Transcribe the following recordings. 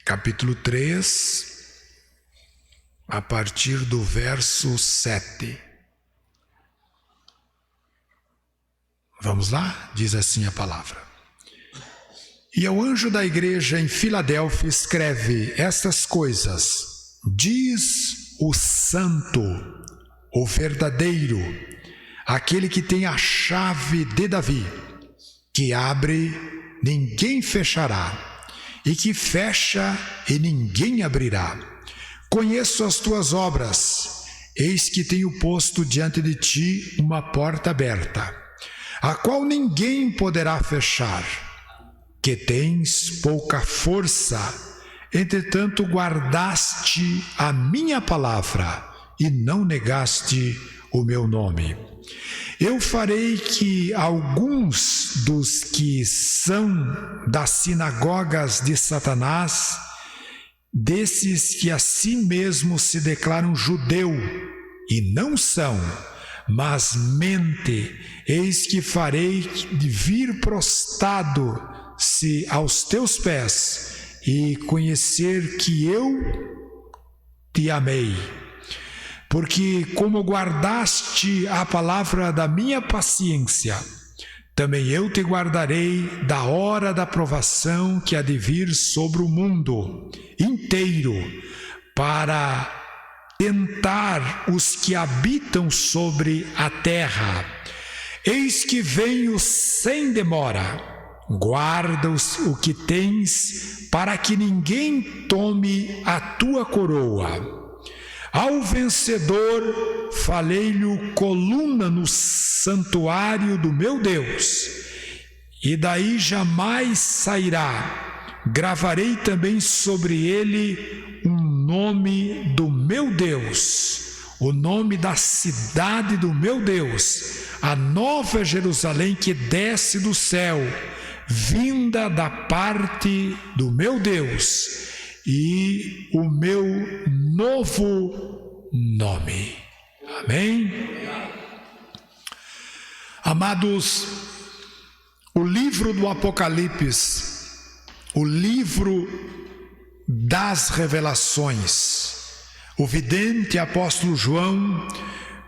capítulo 3, a partir do verso 7. Vamos lá? Diz assim a palavra. E ao anjo da igreja em Filadélfia escreve estas coisas. Diz o santo, o verdadeiro, aquele que tem a chave de Davi, que abre, ninguém fechará, e que fecha, e ninguém abrirá. Conheço as tuas obras, eis que tenho posto diante de ti uma porta aberta, a qual ninguém poderá fechar, que tens pouca força, entretanto guardaste a minha palavra e não negaste o meu nome. Eu farei que alguns dos que são das sinagogas de Satanás, desses que a si mesmos se declaram judeu e não são, mas mente, eis que farei de vir prostrado-se aos teus pés e conhecer que eu te amei. Porque como guardaste a palavra da minha paciência, também eu te guardarei da hora da provação que há de vir sobre o mundo inteiro, para tentar os que habitam sobre a terra. Eis que venho sem demora. Guarda o que tens, para que ninguém tome a tua coroa. Ao vencedor falei-lhe coluna no santuário do meu Deus, e daí jamais sairá. Gravarei também sobre ele um nome do meu Deus, o nome da cidade do meu Deus, a nova Jerusalém que desce do céu, vinda da parte do meu Deus, e o meu novo nome. Amém? Amados, o livro do Apocalipse, o livro das revelações, o vidente apóstolo João,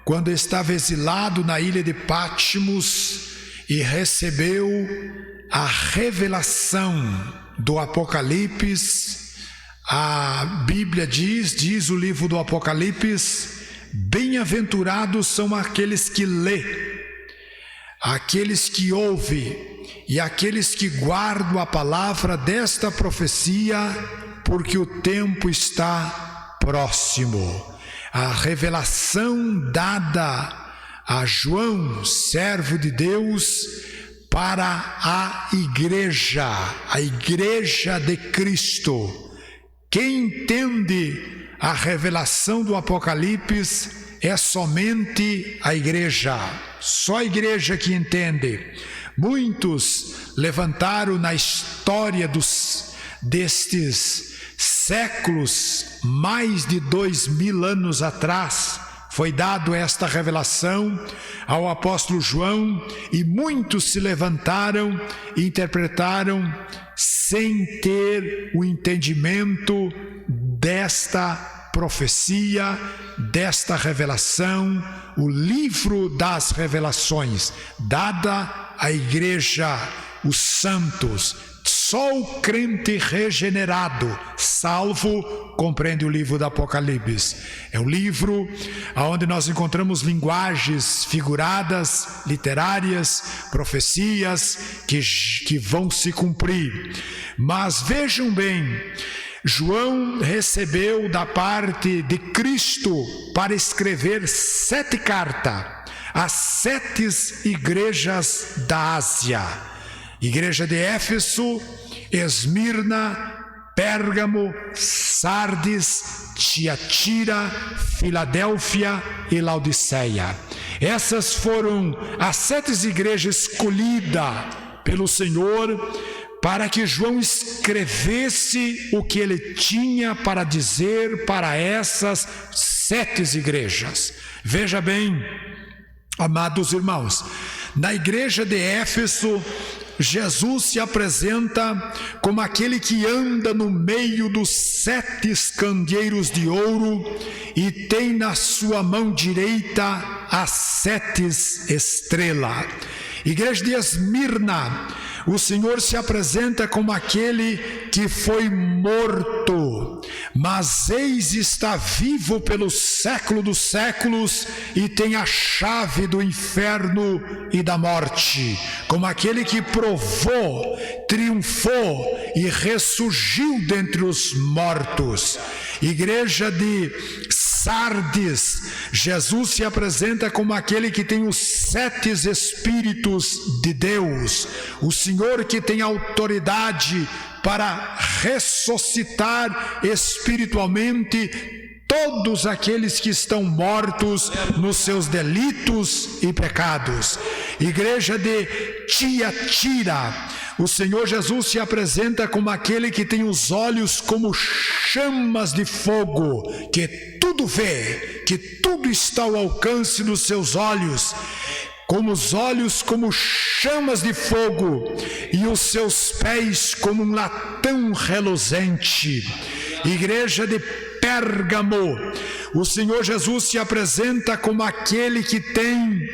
quando estava exilado na ilha de Patmos e recebeu a revelação do Apocalipse, a Bíblia diz o livro do Apocalipse, bem-aventurados são aqueles que lê, aqueles que ouvem e aqueles que guardam a palavra desta profecia, porque o tempo está próximo. A revelação dada a João, servo de Deus, para a igreja de Cristo. Quem entende a revelação do Apocalipse é somente a igreja, só a igreja que entende. Muitos levantaram na história destes séculos, mais de 2000 anos atrás, foi dado esta revelação ao apóstolo João, e muitos se levantaram e interpretaram sem ter o entendimento desta profecia, desta revelação, o livro das revelações, dada à igreja, os santos. Só o crente regenerado, salvo, compreende o livro do Apocalipse. É um livro onde nós encontramos linguagens figuradas, literárias, profecias que vão se cumprir. Mas vejam bem, João recebeu da parte de Cristo para escrever 7 cartas às 7 igrejas da Ásia. Igreja de Éfeso, Esmirna, Pérgamo, Sardes, Tiatira, Filadélfia e Laodiceia. Essas foram as 7 igrejas escolhidas pelo Senhor para que João escrevesse o que ele tinha para dizer para essas 7 igrejas. Veja bem, amados irmãos, na igreja de Éfeso Jesus se apresenta como aquele que anda no meio dos 7 candeeiros de ouro e tem na sua mão direita as 7 estrelas. Igreja de Esmirna, o Senhor se apresenta como aquele que foi morto, mas eis está vivo pelo século dos séculos e tem a chave do inferno e da morte, como aquele que provou, triunfou e ressurgiu dentre os mortos. Igreja de Sardes, Jesus se apresenta como aquele que tem os 7 Espíritos de Deus, o Senhor que tem autoridade para ressuscitar espiritualmente todos aqueles que estão mortos nos seus delitos e pecados. Igreja de Tiatira, o Senhor Jesus se apresenta como aquele que tem os olhos como chamas de fogo, que tudo vê, que tudo está ao alcance dos seus olhos, como os olhos como chamas de fogo e os seus pés como um latão reluzente. Igreja de Pérgamo, o Senhor Jesus se apresenta como aquele que tem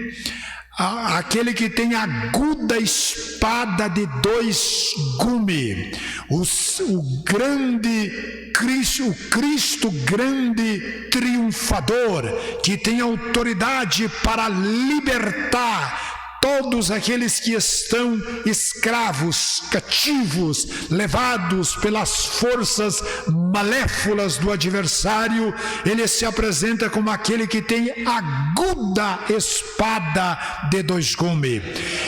aguda espada de 2 gumes, o grande Cristo, o Cristo grande triunfador, que tem autoridade para libertar todos aqueles que estão escravos, cativos, levados pelas forças malévolas do adversário. Ele se apresenta como aquele que tem aguda espada de 2 gumes.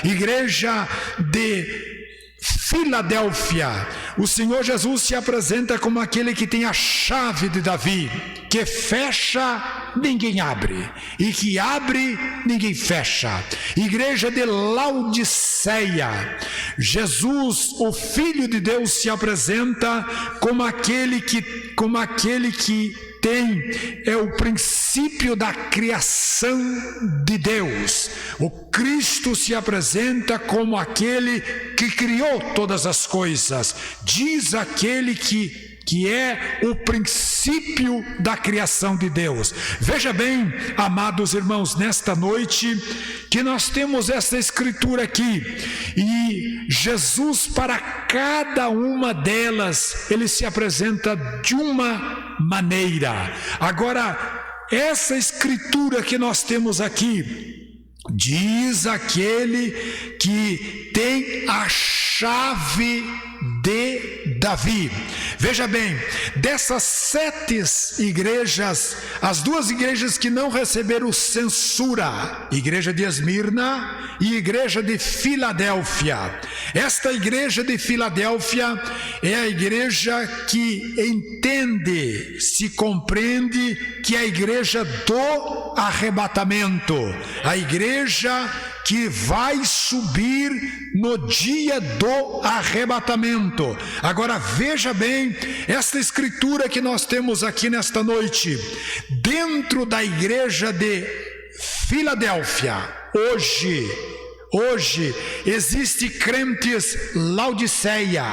Igreja de Filadélfia, o Senhor Jesus se apresenta como aquele que tem a chave de Davi, que fecha, ninguém abre, e que abre, ninguém fecha. Igreja de Laodiceia, Jesus, o Filho de Deus, se apresenta como aquele que é o princípio da criação de Deus. O Cristo se apresenta como aquele que criou todas as coisas. Diz aquele que é o princípio da criação de Deus. Veja bem, amados irmãos, nesta noite que nós temos essa escritura aqui, e Jesus, para cada uma delas, ele se apresenta de uma maneira. Agora, essa escritura que nós temos aqui, diz aquele que tem a chave de Davi. Veja bem, dessas 7 igrejas, as 2 igrejas que não receberam censura, igreja de Esmirna e igreja de Filadélfia. Esta igreja de Filadélfia é a igreja que entende, se compreende que é a igreja do arrebatamento, a igreja que vai subir no dia do arrebatamento. Agora veja bem, esta escritura que nós temos aqui nesta noite, dentro da igreja de Filadélfia, hoje existe crentes Laodiceia,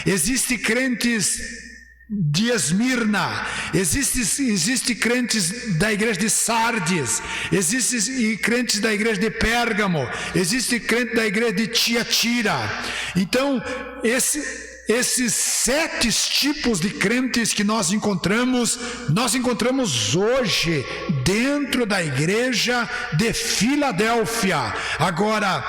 existe crentes de Esmirna, existe crentes da igreja de Sardes, existe crentes da igreja de Pérgamo, existe crente da igreja de Tiatira. Então, esses 7 tipos de crentes que nós encontramos hoje dentro da igreja de Filadélfia. Agora,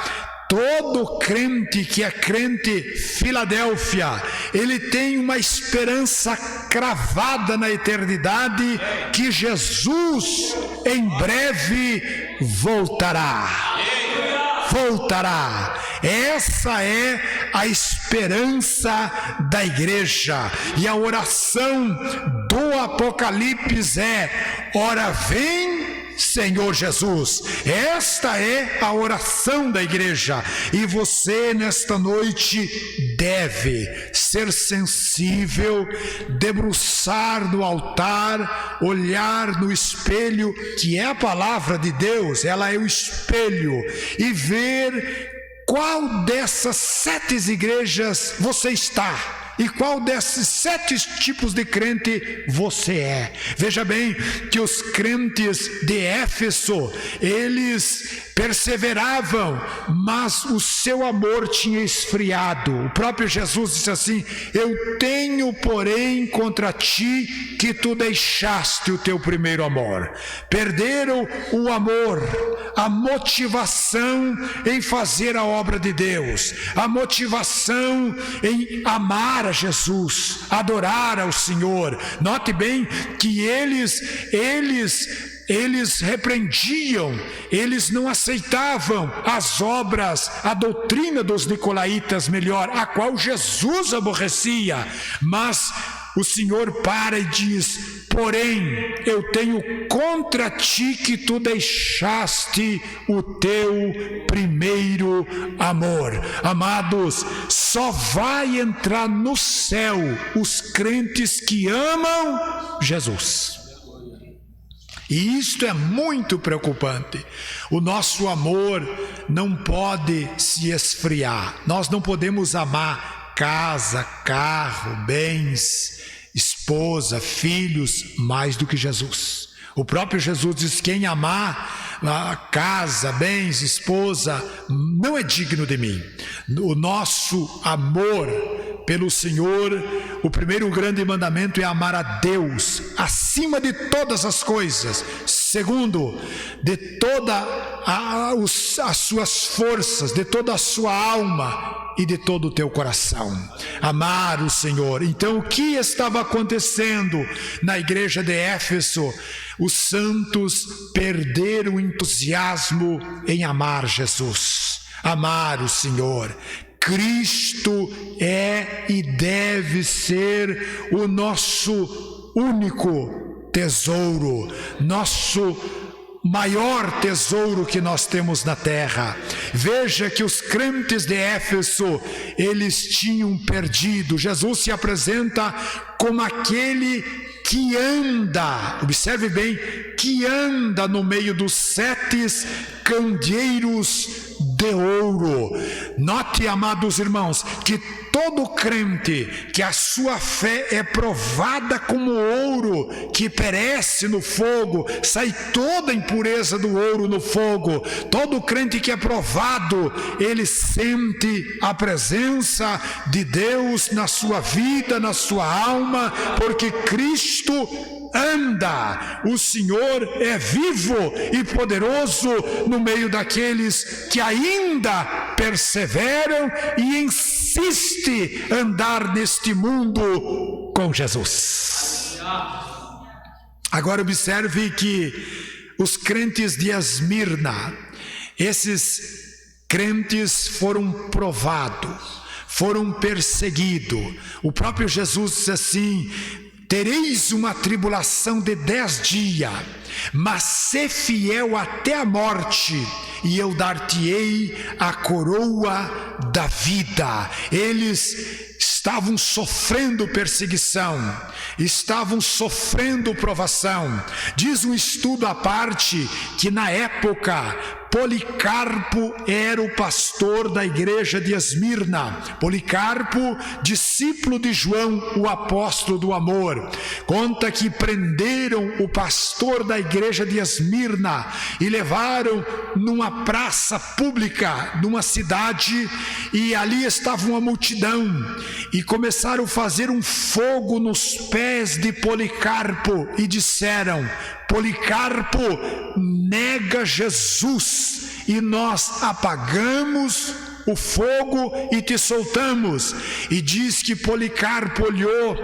todo crente que é crente Filadélfia, ele tem uma esperança cravada na eternidade, que Jesus em breve voltará. Essa é a esperança da igreja. E a oração do Apocalipse é: ora vem, Senhor Jesus. Esta é a oração da igreja, e você nesta noite deve ser sensível, debruçar no altar, olhar no espelho, que é a palavra de Deus, ela é o espelho, e ver qual dessas 7 igrejas você está? E qual desses 7 tipos de crente você é? Veja bem que os crentes de Éfeso, eles perseveravam, mas o seu amor tinha esfriado. O próprio Jesus disse assim: eu tenho, porém, contra ti que tu deixaste o teu primeiro amor. Perderam o amor, a motivação em fazer a obra de Deus, a motivação em amar a Jesus, adorar ao Senhor. Note bem que eles repreendiam, eles não aceitavam as obras, a doutrina dos nicolaítas, melhor, a qual Jesus aborrecia. Mas o Senhor para e diz: porém, eu tenho contra ti que tu deixaste o teu primeiro amor. Amados, só vai entrar no céu os crentes que amam Jesus. E isto é muito preocupante. O nosso amor não pode se esfriar. Nós não podemos amar casa, carro, bens, esposa, filhos, mais do que Jesus. O próprio Jesus diz: quem amar a casa, bens, esposa, não é digno de mim. O nosso amor pelo Senhor, o primeiro grande mandamento é amar a Deus acima de todas as coisas. Segundo, de todas as suas forças, de toda a sua alma e de todo o teu coração. Amar o Senhor. Então, o que estava acontecendo na igreja de Éfeso? Os santos perderam o entusiasmo em amar Jesus, amar o Senhor. Cristo é e deve ser o nosso único tesouro, nosso maior tesouro que nós temos na terra. Veja que os crentes de Éfeso, eles tinham perdido. Jesus se apresenta como aquele que anda, observe bem, que anda no meio dos 7 candeeiros de ouro. Note, amados irmãos, que todo crente que a sua fé é provada como ouro, que perece no fogo, sai toda a impureza do ouro no fogo. Todo crente que é provado, ele sente a presença de Deus na sua vida, na sua alma, porque Cristo anda. O Senhor é vivo e poderoso no meio daqueles que ainda perseveram e insiste andar neste mundo com Jesus. Agora observe que os crentes de Esmirna, esses crentes foram provados, foram perseguidos. O próprio Jesus disse assim: tereis uma tribulação de 10 dias, mas sê fiel até a morte, e eu dar-te-ei a coroa da vida. Eles estavam sofrendo perseguição, estavam sofrendo provação. Diz um estudo à parte que na época Policarpo era o pastor da igreja de Esmirna. Policarpo, discípulo de João, o apóstolo do amor. Conta que prenderam o pastor da igreja de Esmirna e levaram numa praça pública, numa cidade, e ali estava uma multidão, e começaram a fazer um fogo nos pés de Policarpo e disseram: Policarpo nega Jesus e nós apagamos o fogo e te soltamos. E diz que Policarpo olhou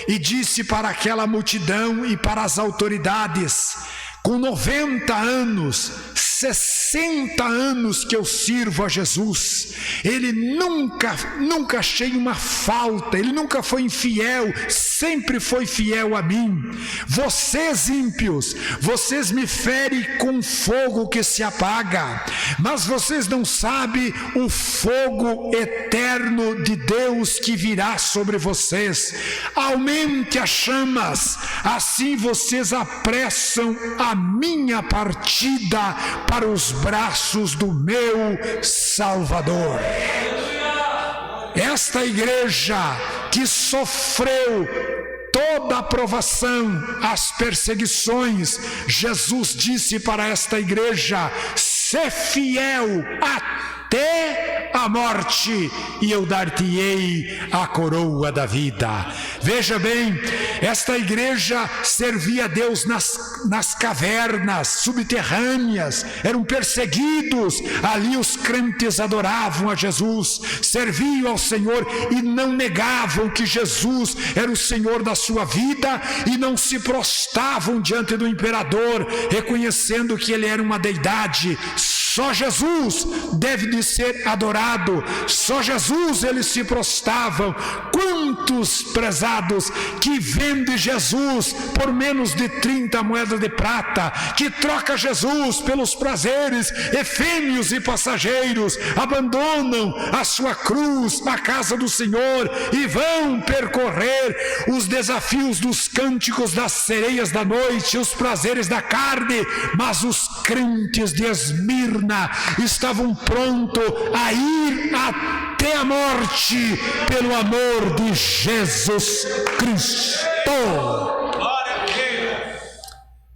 e disse para aquela multidão e para as autoridades: com 90 anos, 60 anos que eu sirvo a Jesus, ele nunca achei uma falta, ele nunca foi infiel, sempre foi fiel a mim. Vocês ímpios, vocês me ferem com fogo que se apaga, mas vocês não sabem o fogo eterno de Deus que virá sobre vocês. Aumente as chamas, assim vocês apressam a minha partida para os braços do meu Salvador. Esta igreja que sofreu toda a provação, as perseguições, Jesus disse para esta igreja: sê fiel até a morte, e eu dar-te-ei a coroa da vida. Veja bem, esta igreja servia a Deus nas cavernas subterrâneas, eram perseguidos, ali os crentes adoravam a Jesus, serviam ao Senhor e não negavam que Jesus era o Senhor da sua vida, e não se prostravam diante do imperador, reconhecendo que ele era uma deidade. Só Jesus deve de ser adorado, só Jesus eles se prostravam. Quantos prezados que vendem Jesus por menos de 30 moedas de prata, que troca Jesus pelos prazeres efêmeros e passageiros, abandonam a sua cruz, a casa do Senhor, e vão percorrer os desafios dos cânticos das sereias da noite, os prazeres da carne. Mas os crentes de Esmirna estavam prontos a ir até a morte pelo amor de Jesus Cristo.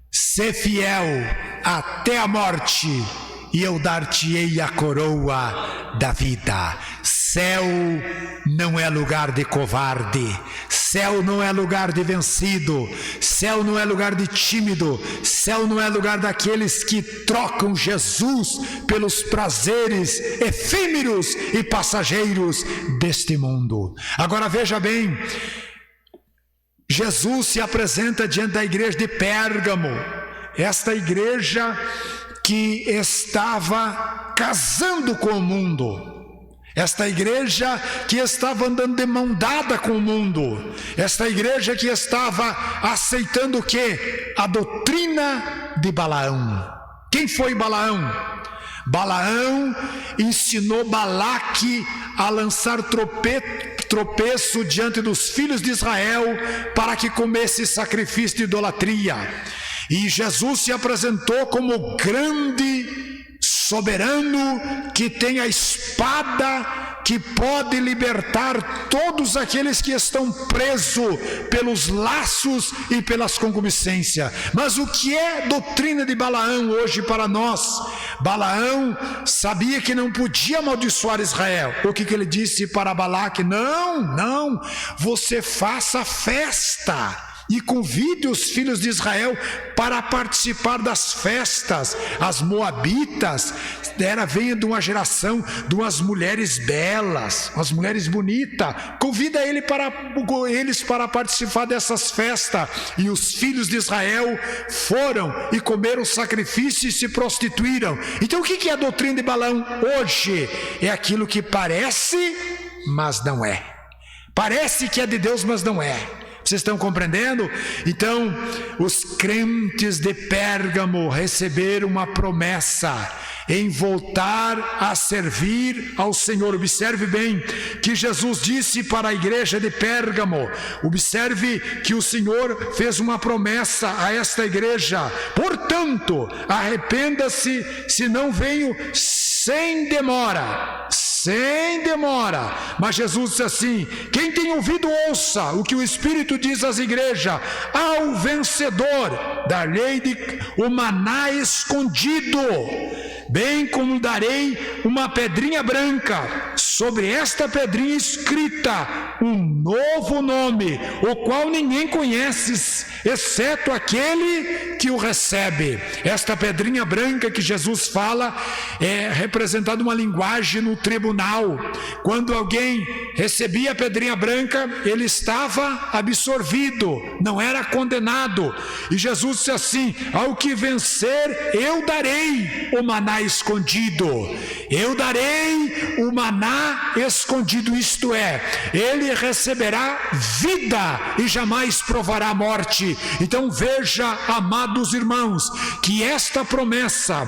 Sê fiel até a morte, e eu dar-te-ei a coroa da vida. Céu não é lugar de covarde, céu não é lugar de vencido, céu não é lugar de tímido, céu não é lugar daqueles que trocam Jesus pelos prazeres efêmeros e passageiros deste mundo. Agora veja bem, Jesus se apresenta diante da igreja de Pérgamo, esta igreja que estava casando com o mundo, esta igreja que estava andando de mão dada com o mundo, esta igreja que estava aceitando o quê? A doutrina de Balaão. Quem foi Balaão? Balaão ensinou Balaque a lançar tropeço diante dos filhos de Israel para que comesse sacrifício de idolatria. E Jesus se apresentou como grande soberano que tem a espada que pode libertar todos aqueles que estão presos pelos laços e pelas concupiscências. Mas o que é doutrina de Balaão hoje para nós? Balaão sabia que não podia amaldiçoar Israel. O que ele disse para Balaque? Não, você faça festa e convide os filhos de Israel para participar das festas. As moabitas vêm de uma geração de umas mulheres belas, umas mulheres bonitas. Convida eles para participar dessas festas. E os filhos de Israel foram e comeram sacrifício e se prostituíram. Então o que é a doutrina de Balaão hoje? É aquilo que parece, mas não é. Parece que é de Deus, mas não é. Vocês estão compreendendo? Então, os crentes de Pérgamo receberam uma promessa em voltar a servir ao Senhor. Observe bem que Jesus disse para a igreja de Pérgamo, observe que o Senhor fez uma promessa a esta igreja: portanto, arrependa-se, senão venho sem demora. Mas Jesus disse assim: quem tem ouvido, ouça o que o Espírito diz às igrejas. Ao vencedor darei o maná escondido, bem como darei uma pedrinha branca, sobre esta pedrinha escrita um novo nome, o qual ninguém conhece, exceto aquele que o recebe. Esta pedrinha branca que Jesus fala é representada uma linguagem no tribunal. Quando alguém recebia a pedrinha branca, ele estava absorvido, não era condenado. E Jesus disse assim: ao que vencer, eu darei o maná escondido. Eu darei o maná escondido, isto é, ele receberá vida e jamais provará a morte. Então veja, amados irmãos, que esta promessa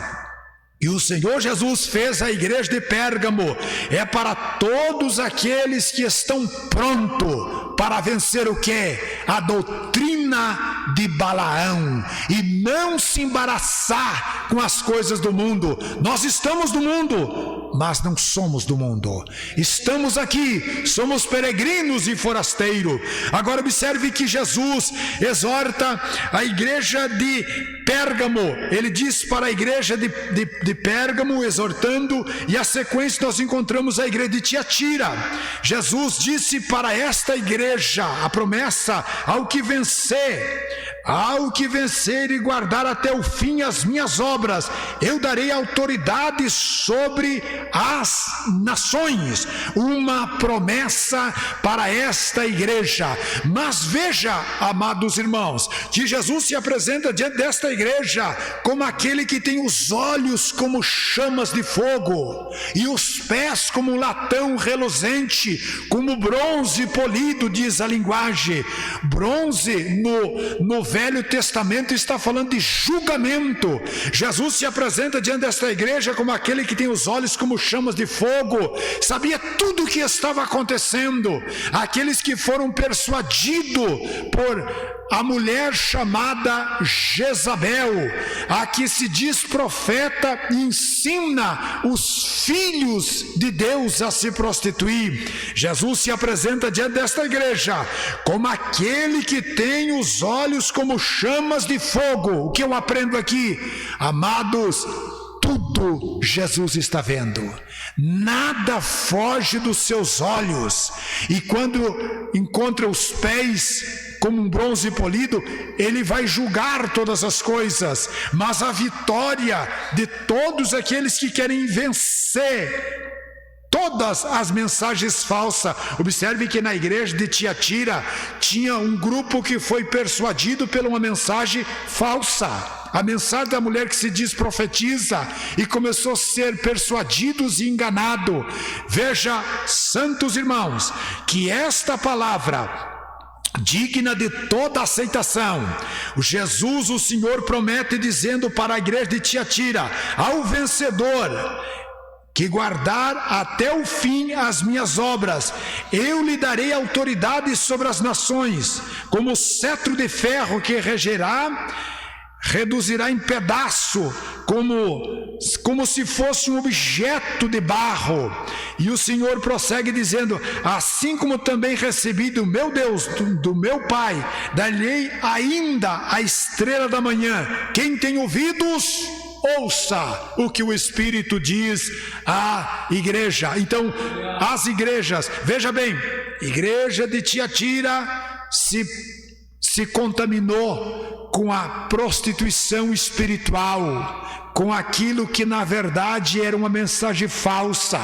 e o Senhor Jesus fez à igreja de Pérgamo é para todos aqueles que estão prontos para vencer o quê? A doutrina de Balaão e não se embaraçar com as coisas do mundo. Nós estamos no mundo, mas não somos do mundo. Estamos aqui, somos peregrinos e forasteiros. Agora observe que Jesus exorta a igreja de Pérgamo. Ele diz para a igreja de Pérgamo, exortando, e a sequência nós encontramos a igreja de Tiatira. Jesus disse para esta igreja a promessa: ao que vencer e guardar até o fim as minhas obras, eu darei autoridade sobre as nações. Uma promessa para esta igreja. Mas veja, amados irmãos, que Jesus se apresenta diante desta igreja como aquele que tem os olhos como chamas de fogo e os pés como um latão reluzente, como bronze polido, diz a linguagem. Bronze no Velho Testamento está falando de julgamento. Jesus se apresenta diante desta igreja como aquele que tem os olhos como chamas de fogo, sabia tudo o que estava acontecendo. Aqueles que foram persuadidos por a mulher chamada Jezabel, a que se diz profeta e ensina os filhos de Deus a se prostituir. Jesus se apresenta diante desta igreja como aquele que tem os olhos como chamas de fogo. O que eu aprendo aqui, amados? Tudo Jesus está vendo, nada foge dos seus olhos. E quando encontra os pés como um bronze polido, ele vai julgar todas as coisas. Mas a vitória de todos aqueles que querem vencer todas as mensagens falsas. Observe que na igreja de Tiatira tinha um grupo que foi persuadido por uma mensagem falsa, a mensagem da mulher que se diz profetiza, e começou a ser persuadidos e enganado. Veja, santos irmãos, que esta palavra digna de toda aceitação, Jesus, o Senhor, promete dizendo para a igreja de Tiatira: ao vencedor que guardar até o fim as minhas obras, eu lhe darei autoridade sobre as nações, como cetro de ferro que reduzirá em pedaço, como se fosse um objeto de barro. E o Senhor prossegue dizendo: assim como também recebi do meu Deus, do meu Pai, dar-lhe ainda a estrela da manhã. Quem tem ouvidos, ouça o que o Espírito diz à igreja. Então, as igrejas, veja bem, igreja de Tiatira se contaminou com a prostituição espiritual, com aquilo que na verdade era uma mensagem falsa.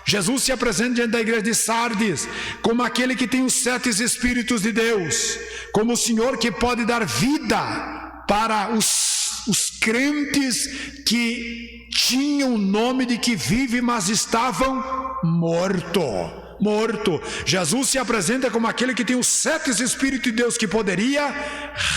Jesus se apresenta diante da igreja de Sardes como aquele que tem os 7 Espíritos de Deus, como o Senhor que pode dar vida para os crentes que tinham o nome de que vive, mas estavam morto. Jesus se apresenta como aquele que tem os 7 Espíritos de Deus, que poderia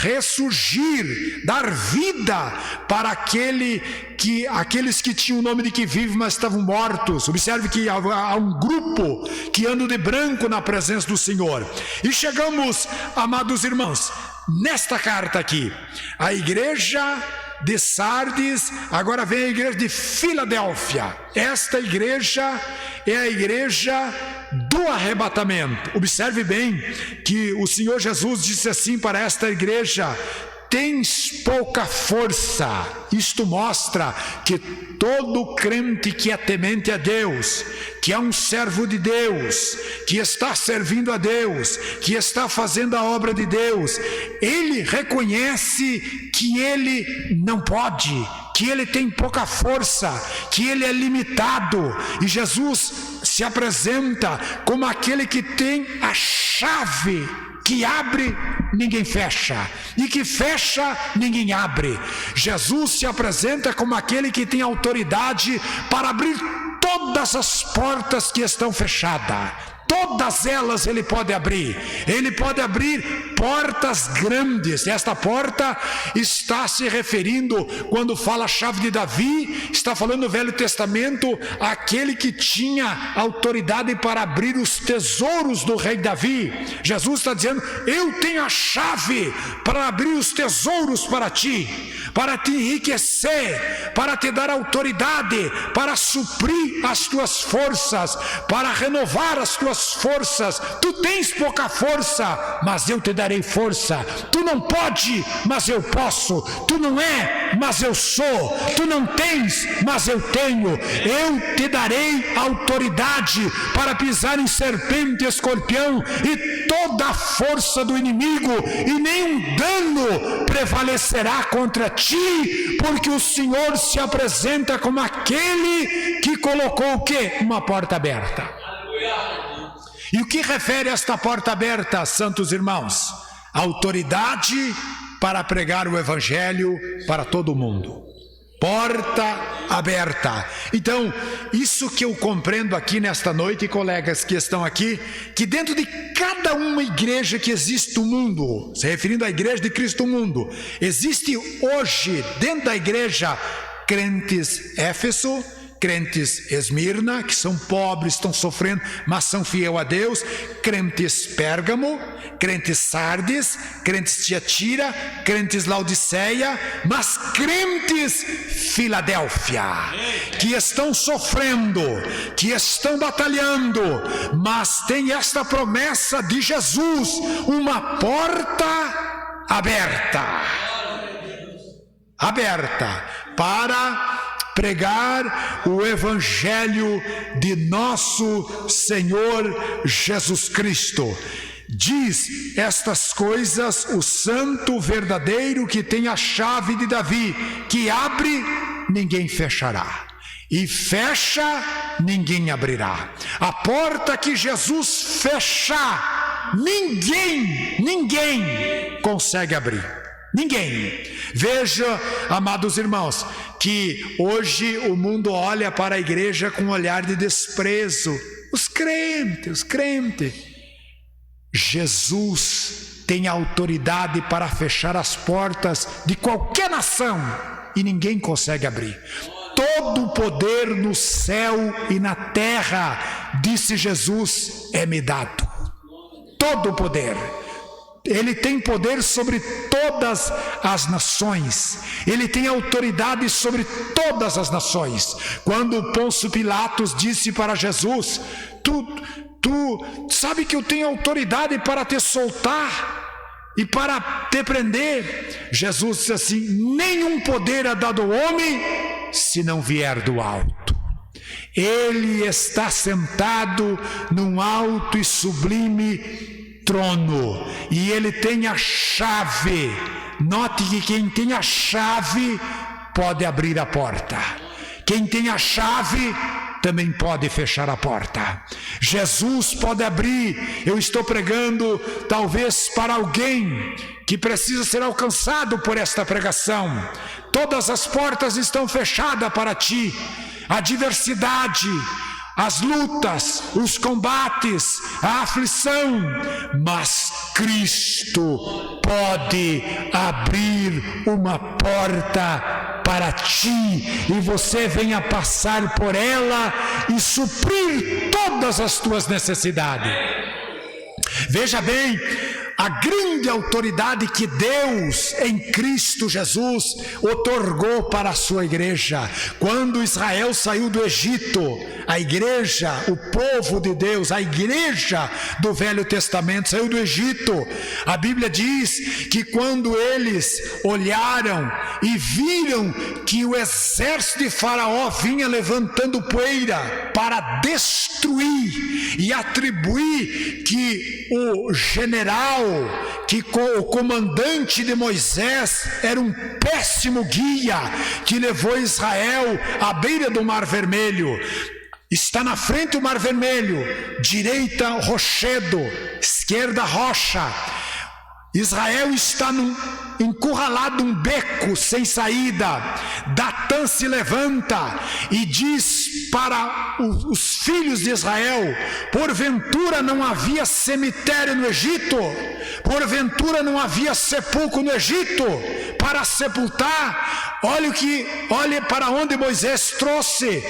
ressurgir, dar vida para aqueles que tinham o nome de que vive, mas estavam mortos. Observe que há um grupo que anda de branco na presença do Senhor. E chegamos, amados irmãos, nesta carta aqui, a igreja de Sardes. Agora vem a igreja de Filadélfia. Esta igreja é a igreja do arrebatamento. Observe bem que o Senhor Jesus disse assim para esta igreja: tens pouca força. Isto mostra que todo crente que é temente a Deus, que é um servo de Deus, que está servindo a Deus, que está fazendo a obra de Deus, ele reconhece que ele não pode, que ele tem pouca força, que ele é limitado. E Jesus se apresenta como aquele que tem a chave que abre, ninguém fecha, e que fecha, ninguém abre. Jesus se apresenta como aquele que tem autoridade para abrir todas as portas que estão fechadas. todas elas Ele pode abrir. Ele pode abrir portas grandes. Esta porta está se referindo, quando fala a chave de Davi, está falando no Velho Testamento, aquele que tinha autoridade para abrir os tesouros do rei Davi. Jesus está dizendo: eu tenho a chave para abrir os tesouros para ti, para te enriquecer, para te dar autoridade, para suprir as tuas forças, para renovar as tuas forças. Tu tens pouca força, mas eu te darei força. Tu não pode, mas eu posso. Tu não é, mas eu sou. Tu não tens, mas eu tenho. Eu te darei autoridade para pisar em serpente e escorpião e toda a força do inimigo, e nenhum dano prevalecerá contra ti, porque o Senhor se apresenta como aquele que colocou o quê? Uma porta aberta. E o que refere a esta porta aberta, santos irmãos? Autoridade para pregar o Evangelho para todo mundo. Porta aberta. Então, isso que eu compreendo aqui nesta noite, colegas que estão aqui, que dentro de cada uma igreja que existe no mundo, se referindo à igreja de Cristo no mundo, existe hoje dentro da igreja crentes Éfeso, crentes Esmirna, que são pobres, estão sofrendo, mas são fiéis a Deus, crentes Pérgamo, crentes Sardes, crentes Tiatira, crentes Laodiceia, mas crentes Filadélfia, que estão sofrendo, que estão batalhando, mas tem esta promessa de Jesus, uma porta aberta para pregar o Evangelho de nosso Senhor Jesus Cristo. Diz estas coisas o santo verdadeiro que tem a chave de Davi, que abre, ninguém fechará, e fecha, ninguém abrirá. A porta que Jesus fechar, ninguém consegue abrir. Ninguém. Veja, amados irmãos, que hoje o mundo olha para a igreja com um olhar de desprezo. Os crentes. Jesus tem autoridade para fechar as portas de qualquer nação e ninguém consegue abrir. Todo o poder no céu e na terra, disse Jesus, é-me dado. Todo o poder. Ele tem poder sobre todas as nações. Ele tem autoridade sobre todas as nações. Quando Pôncio Pilatos disse para Jesus: Tu sabe que eu tenho autoridade para te soltar e para te prender. Jesus disse assim: nenhum poder é dado ao homem se não vier do alto. Ele está sentado num alto e sublime trono, e ele tem a chave. Note que quem tem a chave pode abrir a porta. Quem tem a chave também pode fechar a porta. Jesus pode abrir. Eu estou pregando talvez para alguém que precisa ser alcançado por esta pregação. Todas as portas estão fechadas para ti. A adversidade, as lutas, os combates, a aflição, mas Cristo pode abrir uma porta para ti, e você venha passar por ela e suprir todas as tuas necessidades. Veja bem, a grande autoridade que Deus em Cristo Jesus otorgou para a sua igreja. Quando Israel saiu do Egito, a igreja, o povo de Deus, a igreja do Velho Testamento saiu do Egito. A Bíblia diz que quando eles olharam e viram que o exército de Faraó vinha levantando poeira para destruir e atribuir que o general, que o comandante de Moisés era um péssimo guia que levou Israel à beira do Mar Vermelho. Está na frente o Mar Vermelho, direita rochedo, esquerda rocha. Israel está encurralado num beco sem saída. Datã se levanta e diz para os filhos de Israel: porventura não havia cemitério no Egito? Porventura não havia sepulcro no Egito para sepultar? Olhe para onde Moisés trouxe.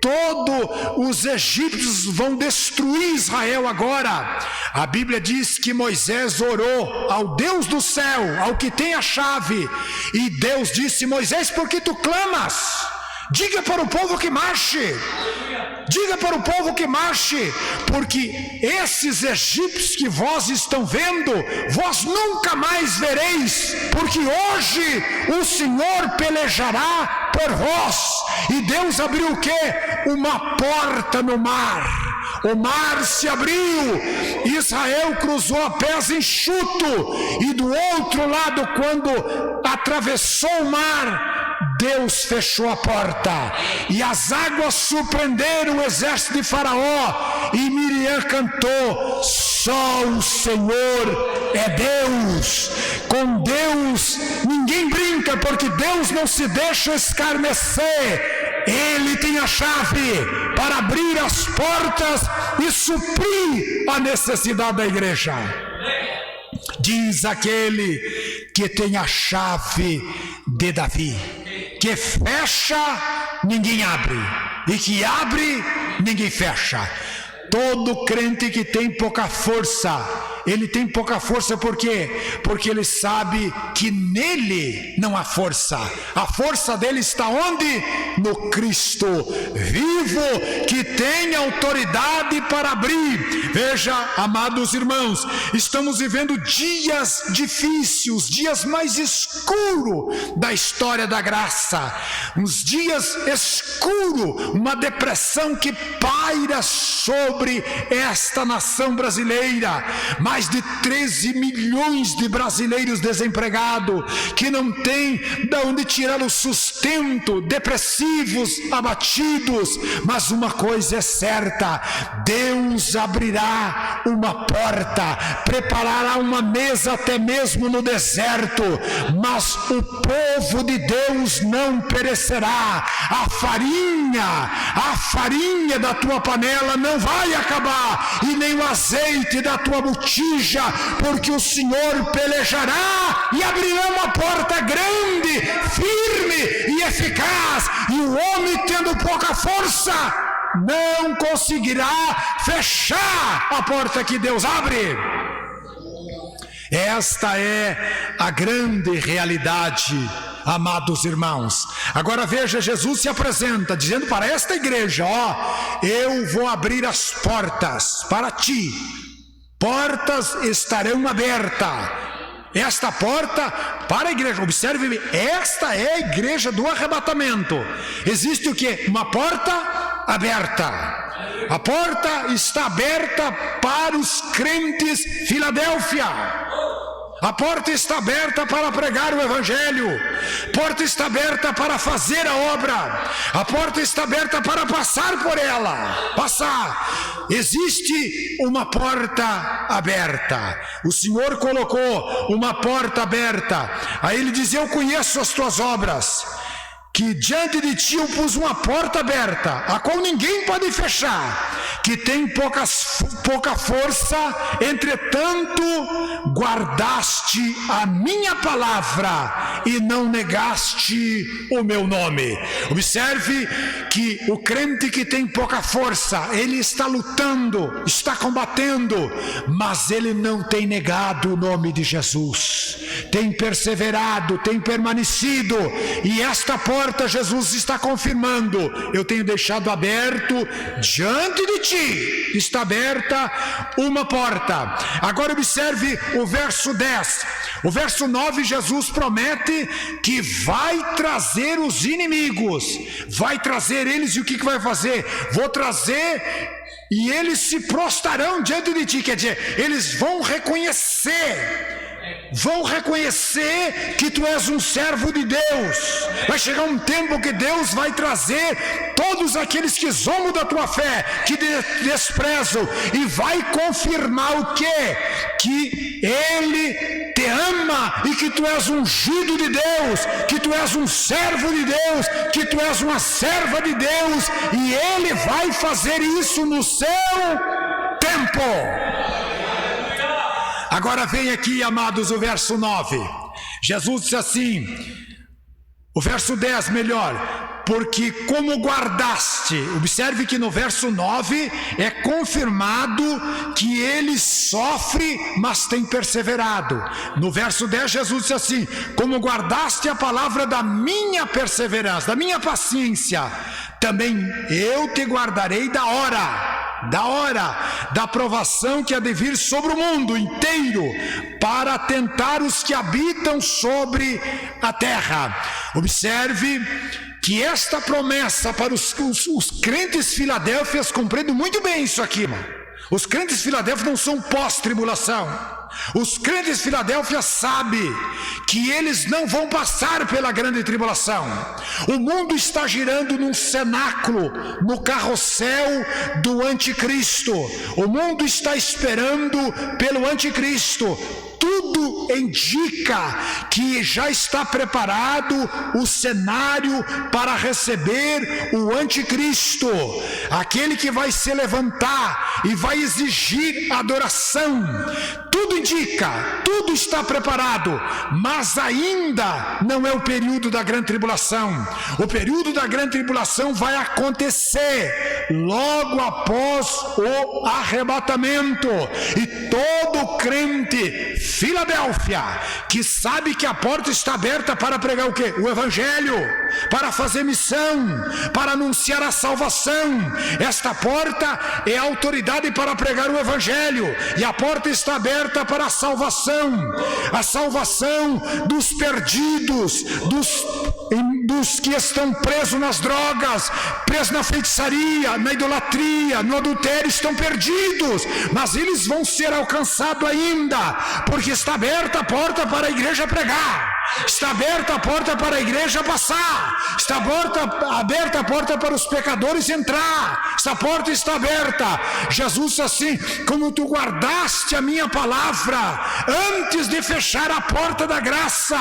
Todos os egípcios vão destruir Israel agora. A Bíblia diz que Moisés orou ao Deus do céu, ao que tem a chave, e Deus disse: Moisés, por que tu clamas? Diga para o povo que marche. Diga para o povo que marche, porque esses egípcios que vós estão vendo, vós nunca mais vereis, porque hoje o Senhor pelejará por vós. E Deus abriu o quê? Uma porta no mar. O mar se abriu, Israel cruzou a pés enxuto, e do outro lado, quando atravessou o mar, Deus fechou a porta, e as águas surpreenderam o exército de Faraó, e Miriam cantou: só o Senhor é Deus. Com Deus ninguém brinca, porque Deus não se deixa escarnecer. Ele tem a chave para abrir as portas e suprir a necessidade da igreja. Diz aquele que tem a chave de Davi, que fecha, ninguém abre, e que abre, ninguém fecha. Todo crente que tem pouca força, ele tem pouca força por quê? Porque ele sabe que nele não há força. A força dele está onde? No Cristo vivo, que tem autoridade para abrir. Veja, amados irmãos, estamos vivendo dias difíceis, dias mais escuros da história da graça, uns dias escuros, uma depressão que paira sobre esta nação brasileira. Mais de 13 milhões de brasileiros desempregados, que não têm de onde tirar o sustento, depressivos, abatidos. Mas uma coisa é certa: Deus abrirá uma porta, preparará uma mesa até mesmo no deserto, mas o povo de Deus não perecerá. A farinha da tua panela não vai acabar, e nem o azeite da tua botija, porque o Senhor pelejará e abrirá uma porta grande, firme e eficaz, e o homem, tendo pouca força, não conseguirá fechar a porta que Deus abre. Esta é a grande realidade, amados irmãos. Agora veja, Jesus se apresenta dizendo para esta igreja: eu vou abrir as portas para ti, portas estarão abertas. Esta porta para a igreja, observe, esta é a igreja do arrebatamento. Existe o que? Uma porta aberta. A porta está aberta para os crentes Filadélfia. A porta está aberta para pregar o evangelho. A porta está aberta para fazer a obra. A porta está aberta para passar por ela. Passar. Existe uma porta aberta. O Senhor colocou uma porta aberta. Aí ele diz: eu conheço as tuas obras, que diante de ti eu pus uma porta aberta, a qual ninguém pode fechar, que tem pouca força, entretanto guardaste a minha palavra e não negaste o meu nome. Observe que o crente que tem pouca força, ele está lutando, está combatendo, mas ele não tem negado o nome de Jesus, tem perseverado, tem permanecido, e esta porta Jesus está confirmando: eu tenho deixado aberto diante de ti, está aberta uma porta. Agora observe o verso 10. O verso 9, Jesus promete que vai trazer os inimigos, vai trazer eles, e o que vai fazer? Vou trazer, e eles se prostrarão diante de ti. Quer dizer, eles vão reconhecer vão reconhecer que tu és um servo de Deus. Vai chegar um tempo que Deus vai trazer todos aqueles que zombam da tua fé, que desprezam, e vai confirmar o quê? Que Ele te ama e que tu és ungido de Deus, que tu és um servo de Deus, que tu és uma serva de Deus, e Ele vai fazer isso no seu tempo. Agora vem aqui, amados, o verso 9. Jesus disse assim, o verso 10 melhor, porque como guardaste, observe que no verso 9 é confirmado que ele sofre, mas tem perseverado. No verso 10 Jesus disse assim, como guardaste a palavra da minha perseverança, da minha paciência, também eu te guardarei da hora da provação que há de vir sobre o mundo inteiro, para tentar os que habitam sobre a terra. Observe que esta promessa para os crentes Filadélfias, compreendo muito bem isso aqui, irmão. Os crentes Filadélfias não são pós-tribulação. Os crentes Filadélfia sabem que eles não vão passar pela grande tribulação. O mundo está girando num cenáculo, no carrossel do anticristo. O mundo está esperando pelo anticristo. Tudo indica que já está preparado o cenário para receber o anticristo, aquele que vai se levantar e vai exigir adoração. Tudo indica, tudo está preparado, mas ainda não é o período da grande tribulação. O período da grande tribulação vai acontecer logo após o arrebatamento, e todo crente Filadélfia que sabe que a porta está aberta para pregar o quê? O evangelho, para fazer missão, para anunciar a salvação. Esta porta é a autoridade para pregar o evangelho, e a porta está aberta para a salvação dos perdidos, dos que estão presos nas drogas, presos na feitiçaria, na idolatria, no adultério, estão perdidos, mas eles vão ser alcançados ainda, porque está aberta a porta para a igreja pregar, está aberta a porta para a igreja passar, está aberta a porta para os pecadores entrar, essa porta está aberta. Jesus disse assim, como tu guardaste a minha palavra antes de fechar a porta da graça,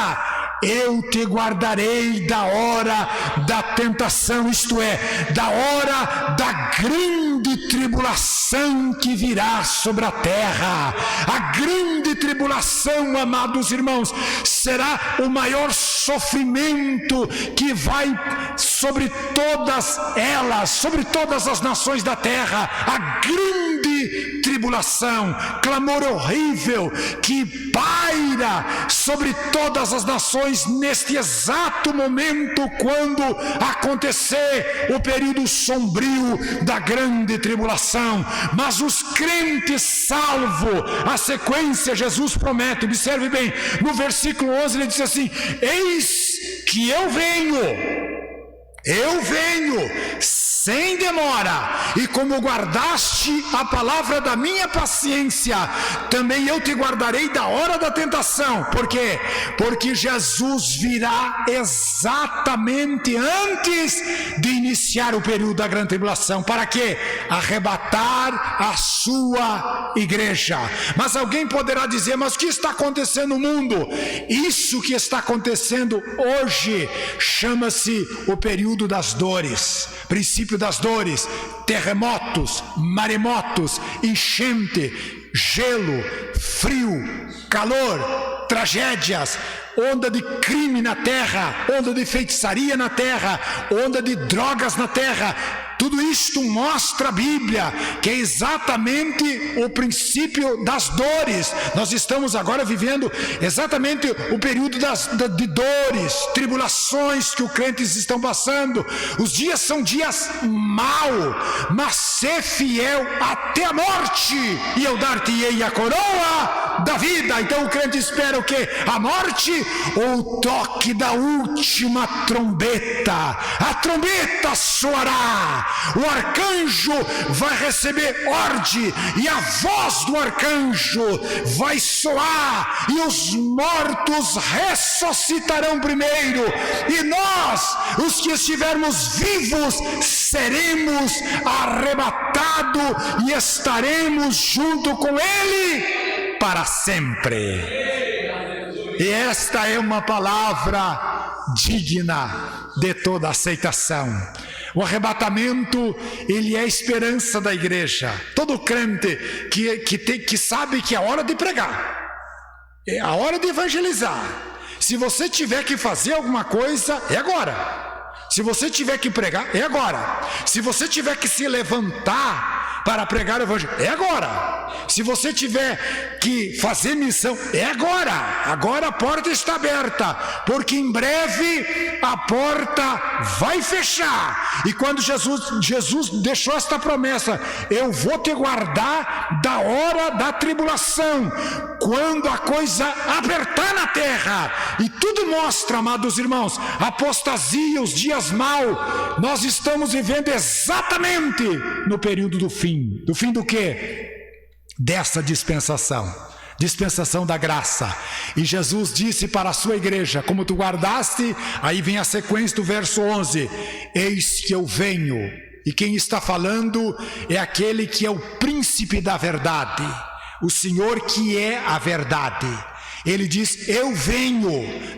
eu te guardarei da hora da tentação, isto é, da hora da grande tribulação que virá sobre a terra. A grande tribulação, amados irmãos, será o maior sofrimento que vai sobre todas elas, sobre todas as nações da terra. A grande tribulação, clamor horrível que paira sobre todas as nações neste exato momento, quando acontecer o período sombrio da grande tribulação. Mas os crentes salvos, a sequência Jesus promete, observe bem, no versículo 11 ele diz assim, eis que eu venho sem demora, e como guardaste a palavra da minha paciência, também eu te guardarei da hora da tentação. Por quê? Porque Jesus virá exatamente antes de iniciar o período da grande tribulação. Para quê? Arrebatar a sua igreja. Mas alguém poderá dizer, mas o que está acontecendo no mundo? Isso que está acontecendo hoje chama-se o período das dores, princípio das dores, terremotos, maremotos, enchente, gelo, frio, calor, tragédias, onda de crime na terra, onda de feitiçaria na terra, onda de drogas na terra. Tudo isto mostra a Bíblia que é exatamente o princípio das dores. Nós estamos agora vivendo exatamente o período de dores, tribulações que os crentes estão passando. Os dias são dias maus, mas ser fiel até a morte, e eu dar-te-ei a coroa da vida. Então o crente espera o quê? A morte o toque da última trombeta. A trombeta soará, o arcanjo vai receber ordem, e a voz do arcanjo vai soar, e os mortos ressuscitarão primeiro, e nós, os que estivermos vivos, seremos arrebatados e estaremos junto com Ele para sempre. E esta é uma palavra digna de toda aceitação. O arrebatamento, ele é a esperança da igreja. Todo crente que sabe que é a hora de pregar, é a hora de evangelizar. Se você tiver que fazer alguma coisa, é agora. Se você tiver que pregar, é agora. Se você tiver que se levantar para pregar o evangelho, é agora. Se você tiver que fazer missão, é agora. Agora a porta está aberta, porque em breve a porta vai fechar. E quando Jesus deixou esta promessa: eu vou te guardar da hora da tribulação, quando a coisa apertar na terra. E tudo mostra, amados irmãos, apostasia, os dias maus. Nós estamos vivendo exatamente no período do fim. Do fim do quê? Dessa dispensação da graça. E Jesus disse para a sua igreja: como tu guardaste, aí vem a sequência do verso 11: eis que eu venho. E quem está falando é aquele que é o príncipe da verdade, o Senhor que é a verdade. Ele diz: eu venho.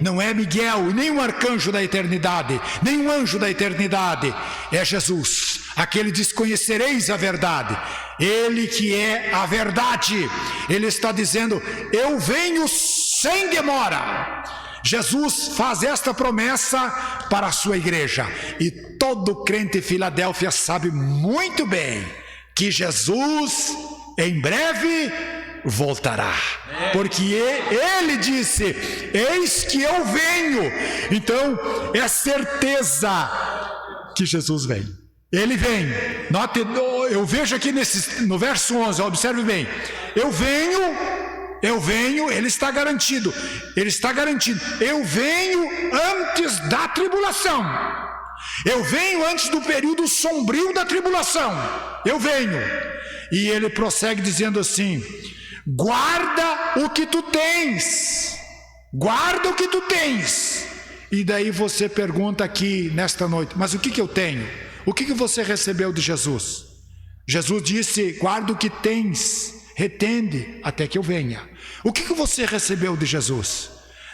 Não é Miguel, nem um arcanjo da eternidade, nem um anjo da eternidade. É Jesus. Aquele diz: conhecereis a verdade. Ele que é a verdade. Ele está dizendo: eu venho sem demora. Jesus faz esta promessa para a sua igreja. E todo crente em Filadélfia sabe muito bem que Jesus em breve voltará, porque ele disse: eis que eu venho. Então é venha que Jesus vem. Ele vem. Note, eu vejo aqui no verso 11, observe bem: eu venho, ele está garantido. Eu venho antes da tribulação. Eu venho antes do período sombrio da tribulação. Eu venho. E ele prossegue dizendo assim: guarda o que tu tens. Guarda o que tu tens. E daí você pergunta aqui nesta noite: mas o que eu tenho? O que você recebeu de Jesus? Jesus disse: guarda o que tens, retende até que eu venha. O que você recebeu de Jesus?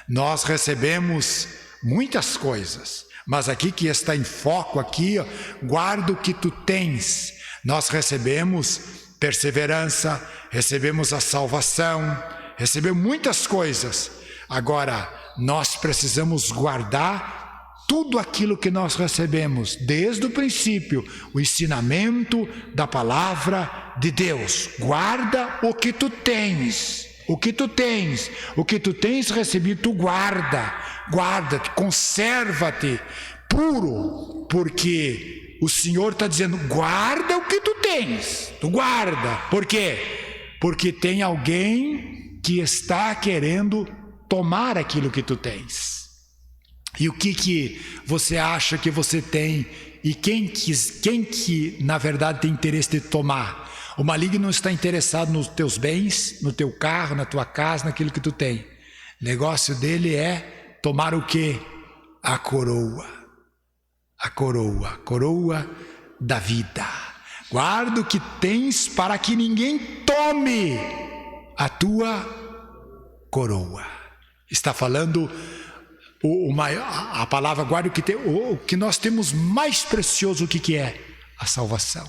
Nós recebemos muitas coisas, mas aqui que está em foco aqui, guarda o que tu tens. Nós recebemos perseverança, recebemos a salvação, recebemos muitas coisas. Agora nós precisamos guardar tudo aquilo que nós recebemos desde o princípio, o ensinamento da palavra de Deus. Guarda o que tu tens. O que tu tens recebido, tu guarda-te, conserva-te puro, porque o Senhor está dizendo: guarda o que tu tens, tu guarda. Por quê? Porque tem alguém que está querendo tomar aquilo que tu tens. E o que você acha que você tem? E quem que na verdade tem interesse de tomar? O maligno não está interessado nos teus bens, no teu carro, na tua casa, naquilo que tu tem. O negócio dele é tomar o quê? A coroa. A coroa da vida. Guarda o que tens para que ninguém tome a tua coroa. Está falando a palavra guarda o que nós temos mais precioso. O que é? A salvação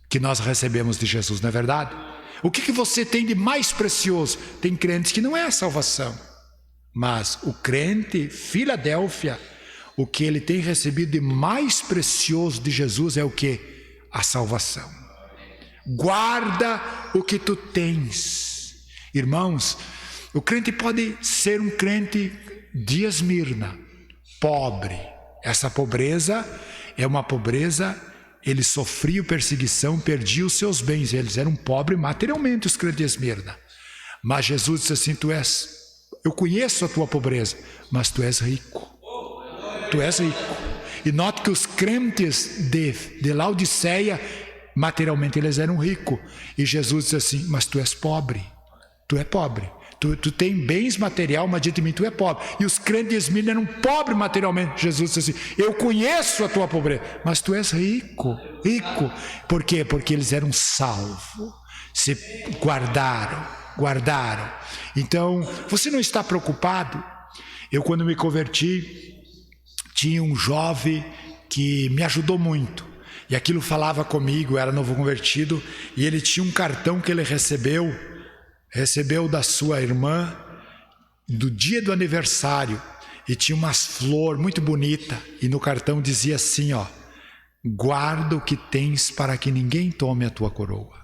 que nós recebemos de Jesus, não é verdade? O que você tem de mais precioso? Tem crentes que não é a salvação, mas o crente Filadélfia, o que ele tem recebido de mais precioso de Jesus é o que? A salvação. Guarda o que tu tens. Irmãos, o crente pode ser um crente de Esmirna, pobre. Essa pobreza é uma pobreza, ele sofria perseguição, perdia os seus bens. Eles eram pobres materialmente, os crentes de Esmirna. Mas Jesus disse assim: tu és Eu conheço a tua pobreza, mas tu és rico. Tu és rico. E note que os crentes de Laodiceia, materialmente eles eram ricos. E Jesus disse assim, mas tu és pobre. Tu é pobre. Tu tem bens material, mas de mim tu é pobre. E os crentes de Esmirna eram pobres materialmente. Jesus disse assim, eu conheço a tua pobreza, mas tu és rico. Rico. Por quê? Porque eles eram salvos. Se guardaram. Então, você não está preocupado? Eu, quando me converti, tinha um jovem que me ajudou muito. E aquilo falava comigo, era novo convertido, e ele tinha um cartão que ele recebeu da sua irmã, do dia do aniversário, e tinha umas flores muito bonitas, e no cartão dizia assim, ó, guarda o que tens para que ninguém tome a tua coroa.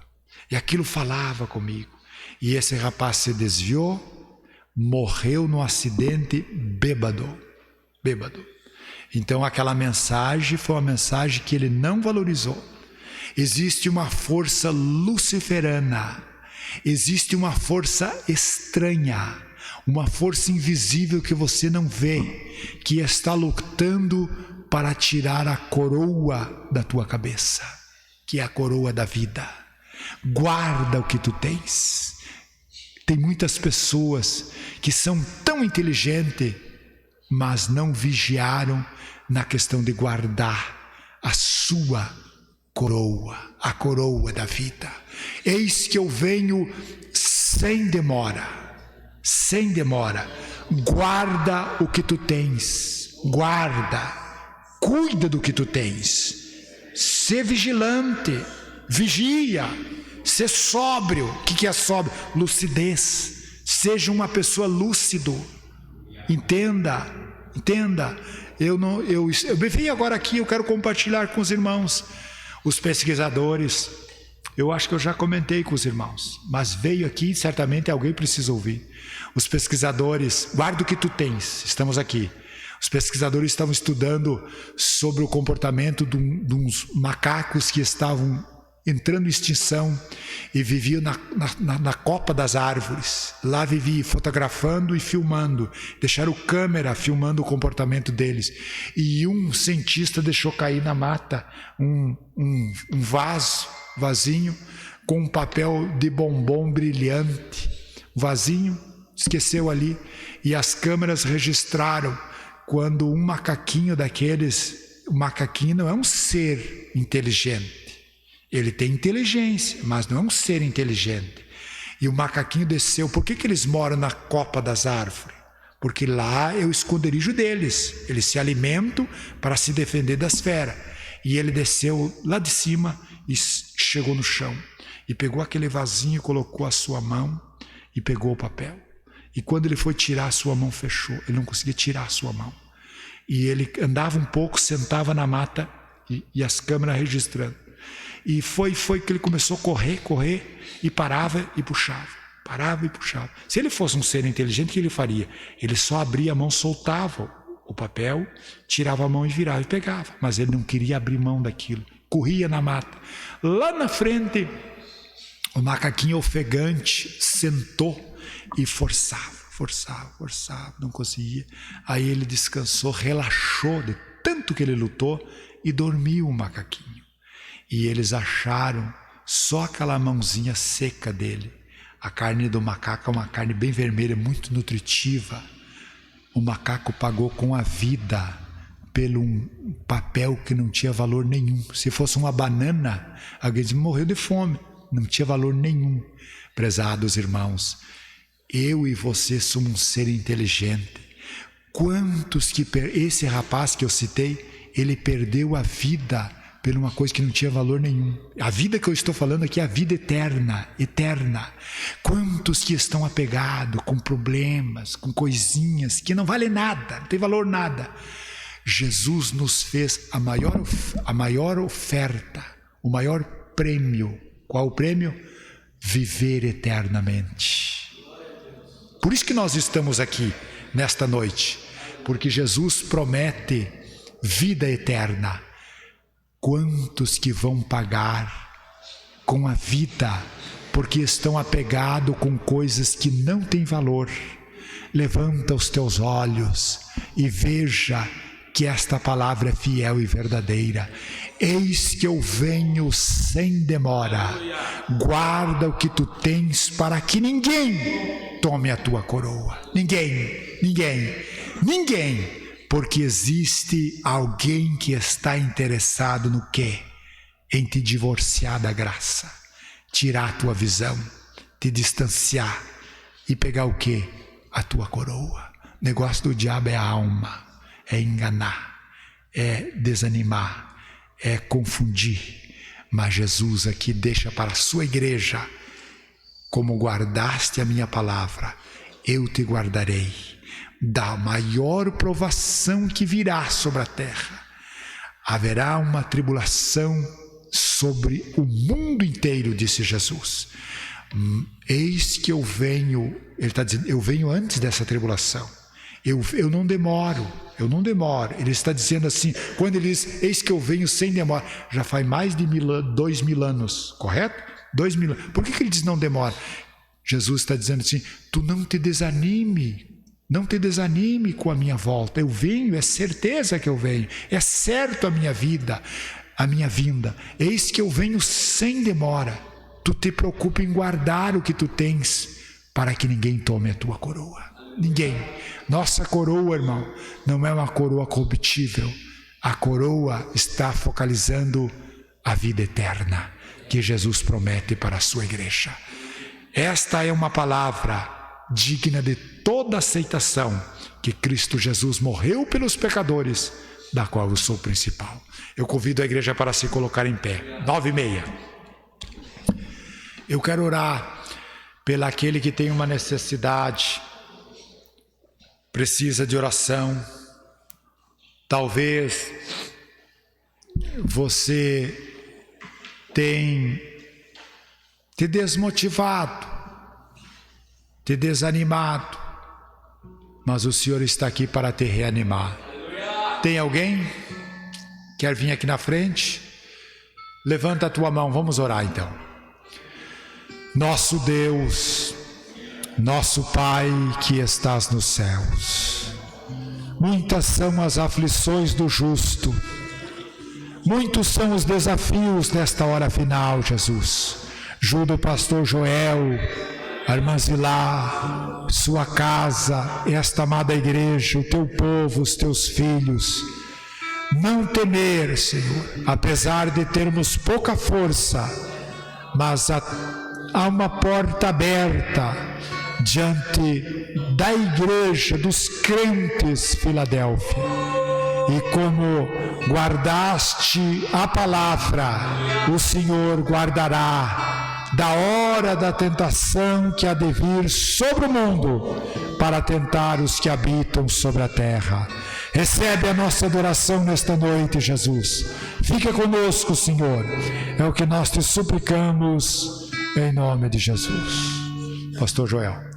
E aquilo falava comigo. E esse rapaz se desviou, morreu num acidente bêbado. Então aquela mensagem foi uma mensagem que ele não valorizou. Existe uma força luciferana, existe uma força estranha, uma força invisível que você não vê, que está lutando para tirar a coroa da tua cabeça, que é a coroa da vida. Guarda o que tu tens. Tem muitas pessoas que são tão inteligentes, mas não vigiaram na questão de guardar a sua coroa, a coroa da vida. Eis que eu venho sem demora. Guarda o que tu tens. Cuida do que tu tens. Sê vigilante, vigia, sê sóbrio. O que é sóbrio? Lucidez. Seja uma pessoa lúcido. Entenda. Eu vim agora aqui, eu quero compartilhar com os irmãos. Os pesquisadores, eu acho que eu já comentei com os irmãos, mas veio aqui, certamente alguém precisa ouvir. Os pesquisadores, guarda o que tu tens, estamos aqui. Os pesquisadores estavam estudando sobre o comportamento de uns macacos que estavam entrando em extinção e viviam na copa das árvores. Lá viviam fotografando e filmando, deixaram câmera filmando o comportamento deles. E um cientista deixou cair na mata um vasinho com um papel de bombom brilhante. O vasinho esqueceu ali, e as câmeras registraram quando um macaquinho daqueles, o macaquinho não é um ser inteligente. Ele tem inteligência, mas não é um ser inteligente. E o macaquinho desceu. Por que eles moram na copa das árvores? Porque lá é o esconderijo deles. Eles se alimentam para se defender das feras. E ele desceu lá de cima e chegou no chão. E pegou aquele vasinho, colocou a sua mão e pegou o papel. E quando ele foi tirar, a sua mão fechou. Ele não conseguia tirar a sua mão. E ele andava um pouco, sentava na mata e as câmeras registrando. E foi que ele começou a correr, e parava e puxava. Se ele fosse um ser inteligente, o que ele faria? Ele só abria a mão, soltava o papel, tirava a mão e virava e pegava. Mas ele não queria abrir mão daquilo. Corria na mata. Lá na frente, o macaquinho ofegante sentou e forçava, não conseguia. Aí ele descansou, relaxou de tanto que ele lutou e dormiu o macaquinho. E eles acharam só aquela mãozinha seca dele. A carne do macaco é uma carne bem vermelha, muito nutritiva. O macaco pagou com a vida pelo um papel que não tinha valor nenhum. Se fosse uma banana, alguém morreu de fome. Não tinha valor nenhum. Prezados irmãos, eu e você somos um ser inteligente. Quantos que... Esse rapaz que eu citei, ele perdeu a vida por uma coisa que não tinha valor nenhum. A vida que eu estou falando aqui é a vida eterna. Quantos que estão apegados com problemas, com coisinhas que não valem nada, não tem valor nada. Jesus nos fez a maior oferta, o maior prêmio. Qual o prêmio? Viver eternamente. Por isso que nós estamos aqui nesta noite, porque Jesus promete vida eterna. Quantos que vão pagar com a vida, porque estão apegados com coisas que não têm valor? levanta os teus olhos e veja que esta palavra é fiel e verdadeira. Eis que eu venho sem demora. Guarda o que tu tens para que ninguém tome a tua coroa. Ninguém. Porque existe alguém que está interessado no quê? Em te divorciar da graça, tirar a tua visão, te distanciar e pegar o quê? A tua coroa. O negócio do diabo é a alma, é enganar, é desanimar, é confundir. Mas Jesus aqui deixa para a sua igreja: como guardaste a minha palavra, eu te guardarei da maior provação que virá sobre a terra. Haverá uma tribulação sobre o mundo inteiro, disse Jesus. Eis que eu venho, ele está dizendo, eu venho antes dessa tribulação. Eu não demoro. Ele está dizendo assim, quando ele diz, eis que eu venho sem demora, já faz mais de 2000 anos, correto? 2000 anos. Por que ele diz não demora? Jesus está dizendo assim, tu não te desanime com a minha volta. Eu venho, é certeza que eu venho, é certo a minha vinda. Eis que eu venho sem demora. Tu te preocupa em guardar o que tu tens, para que ninguém tome a tua coroa. Ninguém. Nossa coroa, irmão, não é uma coroa corruptível. A coroa está focalizando a vida eterna que Jesus promete para a sua igreja. Esta é uma palavra digna de toda aceitação, que Cristo Jesus morreu pelos pecadores, da qual eu sou o principal. Eu convido a igreja para se colocar em pé. 9h30. Eu quero orar pelo aquele que tem uma necessidade, precisa de oração. Talvez você tenha te desmotivado, te desanimado, mas o Senhor está aqui para te reanimar. Tem alguém? Quer vir aqui na frente? Levanta a tua mão, vamos orar então. Nosso Deus, nosso Pai que estás nos céus, muitas são as aflições do justo, muitos são os desafios nesta hora final, Jesus. Ajuda o pastor Joel, a irmã Zilá, sua casa, esta amada igreja, o teu povo, os teus filhos. Não temer, Senhor, apesar de termos pouca força, mas há uma porta aberta diante da igreja, dos crentes, Filadélfia. E como guardaste a palavra, o Senhor guardará da hora da tentação que há de vir sobre o mundo, para tentar os que habitam sobre a terra. Recebe a nossa adoração nesta noite, Jesus. Fica conosco, Senhor. É o que nós te suplicamos, em nome de Jesus. Pastor Joel.